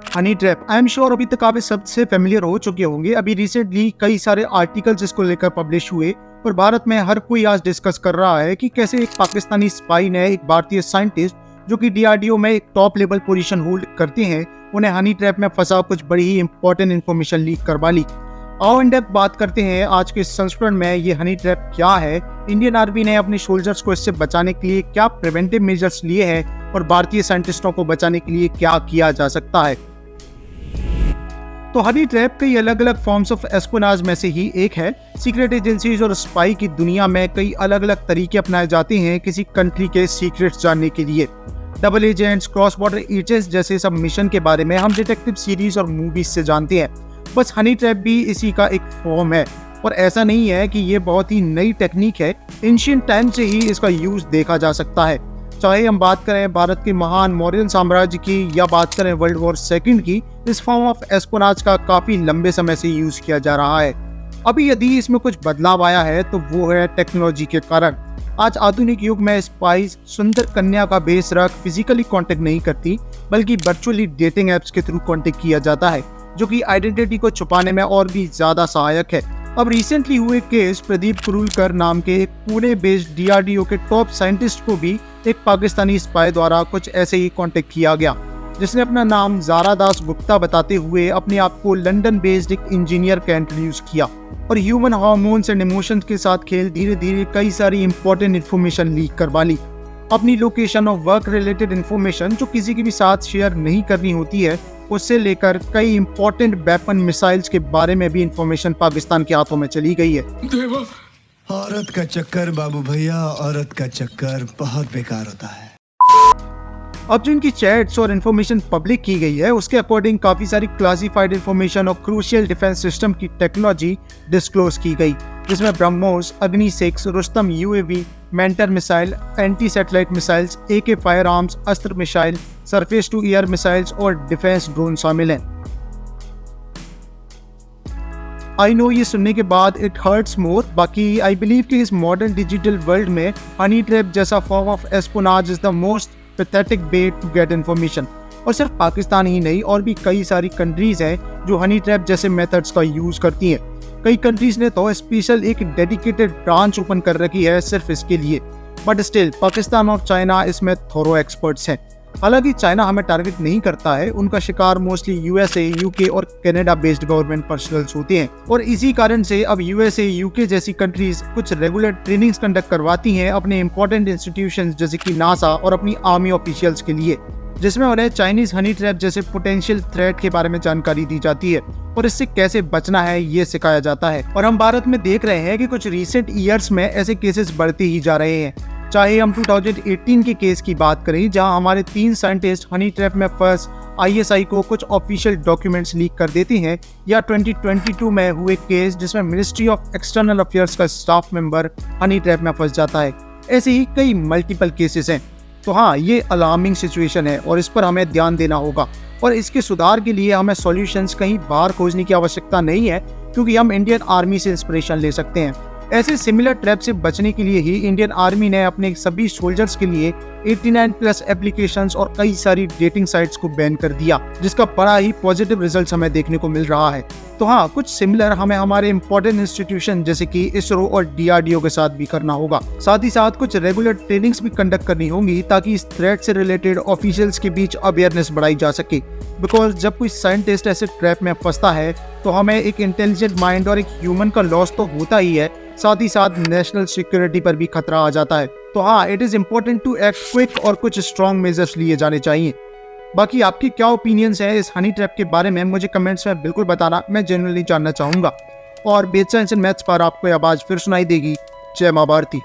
Honey trap I am sure अभी तक आप इस शब्द से फेमिलियर हो चुके होंगे। अभी रिसेंटली कई सारे आर्टिकल्स इसको लेकर पब्लिश हुए और भारत में हर कोई आज डिस्कस कर रहा है कि कैसे एक पाकिस्तानी स्पाई ने एक भारतीय साइंटिस्ट जो कि डीआरडीओ में एक टॉप लेवल पोजीशन होल्ड करते हैं, उन्हें हनी ट्रैप में फंसा कुछ बड़ी ही इंपॉर्टेंट इन्फॉर्मेशन लीक करवा ली। आओ इन डेप्थ बात करते हैं आज के संस्करण में ये हनी ट्रैप क्या है, इंडियन आर्मी ने अपने सोल्जर्स को इससे बचाने के लिए क्या प्रिवेंटिव मेजर्स लिए हैं और भारतीय साइंटिस्टों को बचाने के लिए क्या किया जा सकता है। तो हनी ट्रैप कई अलग अलग फॉर्म्स ऑफ एस्पियोनाज में से ही एक है। सीक्रेट एजेंसीज और स्पाई की दुनिया में कई अलग अलग तरीके अपनाए जाते हैं किसी कंट्री के सीक्रेट्स जानने के लिए। Double agents, cross border agents जैसे सब मिशन के बारे में हम डिटेक्टिव सीरीज और मूवीज से जानते हैं। बस हनी ट्रैप भी इसी का एक फॉर्म है और ऐसा नहीं है कि ये बहुत ही नई टेक्निक है। एंशिएंट टाइम से ही इसका यूज देखा जा सकता है। चाहे हम बात करें भारत के महान मौर्य साम्राज्य की या बात करें वर्ल्ड वॉर सेकंड की, इस फॉर्म ऑफ एस्पियोनाज का काफी लंबे समय से यूज किया जा रहा है। अभी यदि इसमें कुछ बदलाव आया है तो वो है टेक्नोलॉजी के कारण। आज आधुनिक युग में स्पाइस सुंदर कन्या का बेस रख फिजिकली कांटेक्ट नहीं करती, बल्कि वर्चुअली डेटिंग एप्स के थ्रू कांटेक्ट किया जाता है, जो कि आइडेंटिटी को छुपाने में और भी ज्यादा सहायक है। अब रिसेंटली हुए केस प्रदीप कुरुलकर नाम के एक पुणे बेस्ड डीआरडीओ के टॉप साइंटिस्ट को भी एक पाकिस्तानी स्पाई द्वारा कुछ ऐसे ही कांटेक्ट किया गया, जिसने अपना नाम ज़ारा दास गुप्ता बताते हुए अपने आप को लंदन बेस्ड एक इंजीनियर का इंट्रोड्यूस किया और ह्यूमन हार्मोन्स एंड इमोशंस के साथ खेल धीरे धीरे कई सारी इंपॉर्टेंट इन्फॉर्मेशन लीक करवा ली। अपनी लोकेशन और वर्क रिलेटेड इन्फॉर्मेशन जो किसी के भी साथ शेयर नहीं करनी होती है, उससे लेकर कई इंपॉर्टेंट वेपन मिसाइल्स के बारे में भी इंफॉर्मेशन पाकिस्तान के हाथों में चली गई है। औरत का चक्कर बाबू भैया, औरत का चक्कर बहुत बेकार होता है। अब जो इनकी चैट्स और इन्फॉर्मेशन पब्लिक की गई है, उसके अकॉर्डिंग काफी सारी क्लासिफाइड इन्फॉर्मेशन और क्रूशियल डिफेंस सिस्टम की टेक्नोलॉजी डिस्क्लोज की गई, जिसमें ब्रह्मोस, अग्नि 6, रुस्तम यूएवी, मेंटर missile, anti satellite missiles, AK firearms, Astra missile, surface to air missiles और डिफेंस ड्रोन शामिल हैं। आई नो ये सुनने के बाद इट हर्ट्स मोर, बाकी आई बिलीव कि इस मॉडर्न डिजिटल वर्ल्ड में हनी ट्रैप जैसा form of espionage is the most pathetic way to get information. और सिर्फ पाकिस्तान ही नहीं, और भी कई सारी कंट्रीज हैं जो हनी ट्रैप जैसे मेथड्स का यूज करती हैं। कई कंट्रीज ने तो स्पेशल एक डेडिकेटेड ब्रांच ओपन कर रखी है सिर्फ इसके लिए, बट स्टिल पाकिस्तान और चाइना इसमें थोरो एक्सपर्ट्स हैं। हालांकि चाइना हमें टारगेट नहीं करता है, उनका शिकार मोस्टली यूएसए, यूके और कनाडा बेस्ड गवर्नमेंट पर्सनल्स होते हैं और इसी कारण से अब यूएसए, यूके जैसी कंट्रीज कुछ रेगुलर ट्रेनिंग्स कंडक्ट करवाती हैं अपने इंपॉर्टेंट इंस्टीट्यूशंस जैसे कि नासा और अपनी आर्मी ऑफिशियल्स के लिए, जिसमें उन्हें चाइनीज हनी ट्रैप जैसे पोटेंशियल थ्रेट के बारे में जानकारी दी जाती है और इससे कैसे बचना है ये सिखाया जाता है। और हम भारत में देख रहे हैं कि कुछ रिसेंट ईयर्स में ऐसे केसेस बढ़ते ही जा रहे हैं। चाहे हम 2018 के केस की बात करें, जहां हमारे 3 साइंटिस्ट हनी ट्रैप में फंस ISI को कुछ ऑफिशियल डॉक्यूमेंट्स लीक कर देते हैं, या 2022 में हुए केस जिसमें मिनिस्ट्री ऑफ एक्सटर्नल अफेयर्स का स्टाफ मेंबर हनी ट्रैप में फंस जाता है। ऐसे ही कई मल्टीपल केसेस हैं। तो हाँ, ये अलार्मिंग सिचुएशन है और इस पर हमें ध्यान देना होगा और इसके सुधार के लिए हमें सॉल्यूशंस कहीं बाहर खोजने की आवश्यकता नहीं है, क्योंकि हम इंडियन आर्मी से इंस्पिरेशन ले सकते हैं। ऐसे सिमिलर ट्रैप से बचने के लिए ही इंडियन आर्मी ने अपने सभी सोल्जर्स के लिए 89+ एप्लीकेशंस और कई सारी डेटिंग साइट्स को बैन कर दिया, जिसका बड़ा ही पॉजिटिव रिजल्ट्स हमें देखने को मिल रहा है। तो हाँ, कुछ सिमिलर हमें हमारे इंपॉर्टेंट इंस्टीट्यूशन जैसे कि इसरो और DRDO के साथ भी करना होगा। साथ ही साथ कुछ रेगुलर ट्रेनिंग्स भी कंडक्ट करनी होंगी ताकि इस थ्रेट से रिलेटेड ऑफिशियल्स के बीच अवेयरनेस बढ़ाई जा सके। बिकॉज जब कोई साइंटिस्ट ऐसे ट्रैप में फंसता है तो हमें एक इंटेलिजेंट माइंड और एक ह्यूमन का लॉस तो होता ही है, साथ ही साथ नेशनल सिक्योरिटी पर भी खतरा आ जाता है। तो हाँ, it is important to act quick और कुछ स्ट्रॉन्ग मेजर्स लिए जाने चाहिए। बाकी आपकी क्या ओपिनियंस है इस हनी ट्रैप के बारे में, मुझे कमेंट्स में बिल्कुल बताना, मैं जेन्युइनली जानना चाहूंगा। और बेस्ट साइंस एंड मैथ्स पर आपको आवाज फिर सुनाई देगी। जय मां भारती।